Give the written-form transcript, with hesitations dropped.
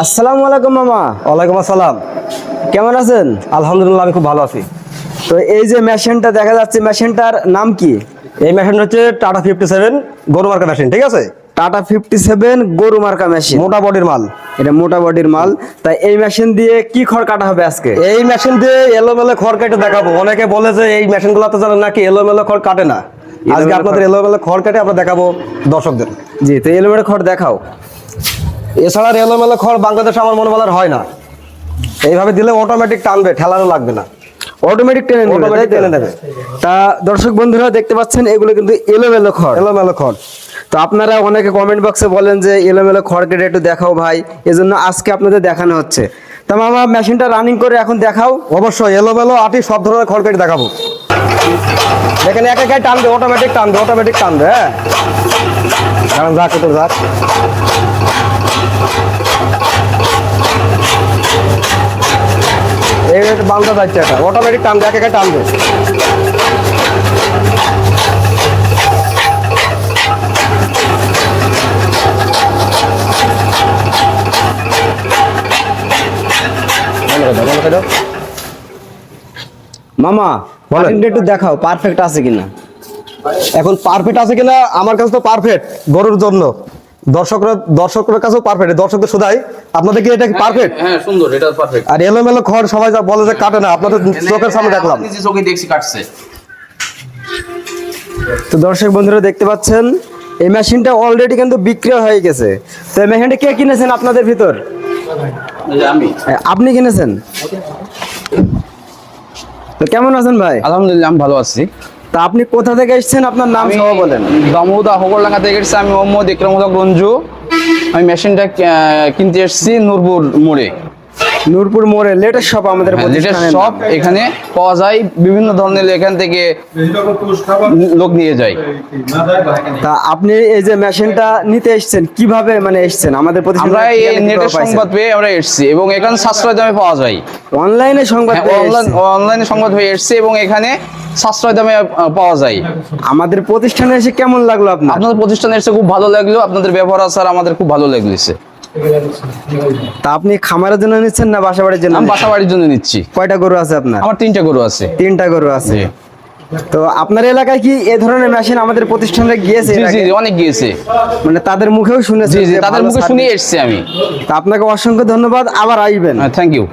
আসসালামু আলাইকুম মামা। ওয়ালাইকুম আসসালাম। কেমন আছেন? আলহামদুলিল্লাহ, আমি খুব ভালো আছি। তো এই যে মেশিনটা দেখা যাচ্ছে, মেশিনটার নাম কি? এই মেশিনটা হচ্ছে টাটা 57 গরু মার্কা মেশিন, ঠিক আছে? টাটা 57 গরু মার্কা মেশিন। মোটা বডির মাল। এটা মোটা বডির মাল। তাই এই মেশিন দিয়ে কি খড় কাটা হবে আজকে? এই মেশিন দিয়ে এলোমেলো খড় কেটে দেখাবো। অনেকে বলে যে এই মেশিনগুলোতে জানেন নাকি এলোমেলো খড় কাটে না। আজকে আপনাদের এলোমেলো খড় কেটে আমরা দেখাবো দর্শকদের। জি, তো এলোমেলো খড় দেখাও। এছাড়া এলোমেলো খড় বাংলাদেশে আমার মনে বলার হয় না। এইভাবে দিলে অটোমেটিক টানবে, ঠেলানো লাগবে না, অটোমেটিক টেনে নেবে, অটোমেটিক তাই তো? টেনে নেবে। তা দর্শক বন্ধুরা দেখতে পাচ্ছেন, এগুলো কিন্তু এলোমেলো খড়। এলোমেলো খড়। তো আপনারা অনেকে কমেন্ট বক্সে বলেন যে এলোমেলো খড় কেটে একটু দেখাও ভাই, এজন্য আজকে আপনাদের দেখানো হচ্ছে। তা মামা মেশিনটা রানিং করে এখন দেখাও। অবশ্যই এলোমেলো আটি সব ধরনের খড় কেটে দেখাবো। দেখেন এক একাই টানবে, অটোমেটিক টানবে, অটোমেটিক টানবে। হ্যাঁ, কারণ যাক তোর যাক। এই বান্ধা যাচ্ছে, এটা অটোমেটিক টানবে, এক একাই টানবে। মামা বলেন। কাটিংটা একটু দেখাও, পারফেক্ট আছে কিনা। এখন পারফেক্ট আছে কিনা আমার কাছে তো পারফেক্ট, গরুর জন্য। দর্শকদের কাছেও পারফেক্ট, দর্শকদের শুধাই আপনাদের কি এটা পারফেক্ট? হ্যাঁ, সুন্দর, এটা পারফেক্ট। আর এলোমেলো খড় সবাই যা বলে যে কাটে না, আপনাদের চোখের সামনে দেখলাম। নিজে চোখে দেখছি কাটছে। তো দর্শক বন্ধুরা দেখতে পাচ্ছেন, এই মেশিনটা অলরেডি কিন্তু বিক্রি হয়ে গেছে। তো এই মেশিনটা কে কিনেছেন আপনাদের ভিতর? এই যে আমি। আপনি কিনেছেন? তো কেমন আছেন ভাই? আলহামদুলিল্লাহ, আমি ভালো আছি। তা আপনি কোথা থেকে এসেছেন, আপনার নাম সহ বলেন। দামোদা হগরলাঙ্গা থেকে এসেছি। আমি মোহাম্মদ ইকরামুল্লাহ রঞ্জু। আমি মেশিনটা কিনতে এসেছি নূরপুর মোড়ে। নূরপুর মোড়ে লেটেস্ট শপ আমাদের লেটেস্ট প্রতিষ্ঠানের শপ, নাম। এখানে পাওয়া যায় বিভিন্ন ধরনের, এখান থেকে লোক নিয়ে যায়। তা আপনি এই যে মেশিনটা নিতে এসেছেন কিভাবে মানে এসেছেন আমাদের আমরা এই নেটের সংবাদ পেয়ে আমরা এসেছি এবং এখানে সাশ্রয় দামে পাওয়া যায়। অনলাইনে সংবাদ পেয়ে এসেছেন? অনলাইনে সংবাদ পেয়ে এসেছি এবং এখানে সাশ্রয় দামে পাওয়া যায়। আমাদের প্রতিষ্ঠানে এসে কেমন লাগলো আপনার? আপনাদের প্রতিষ্ঠানে এসে খুব ভালো লাগলো, আপনাদের ব্যবহার আচার আমাদের খুব ভালো লাগছে। তা আপনি খামারের জন্য নিচ্ছেন না বাসা বাড়ির জন্য? আমি বাসা বাড়ির জন্য নিচ্ছি। কয়টা গরু আছে আপনার? আমার 3টা গরু আছে। 3টা গরু আছে। জি। তো আপনার এলাকায় কি এ ধরনের মেশিন আমাদের প্রতিষ্ঠানে গিয়েছে জি এর জি আগে? অনেক গিয়েছে। মানে তাদের মুখেও শুনেছি। জি জি, তাদের মুখে শুনে এসেছি আমি। তা আপনাকে অসংখ্য ধন্যবাদ, আবার আসবেন। Thank you.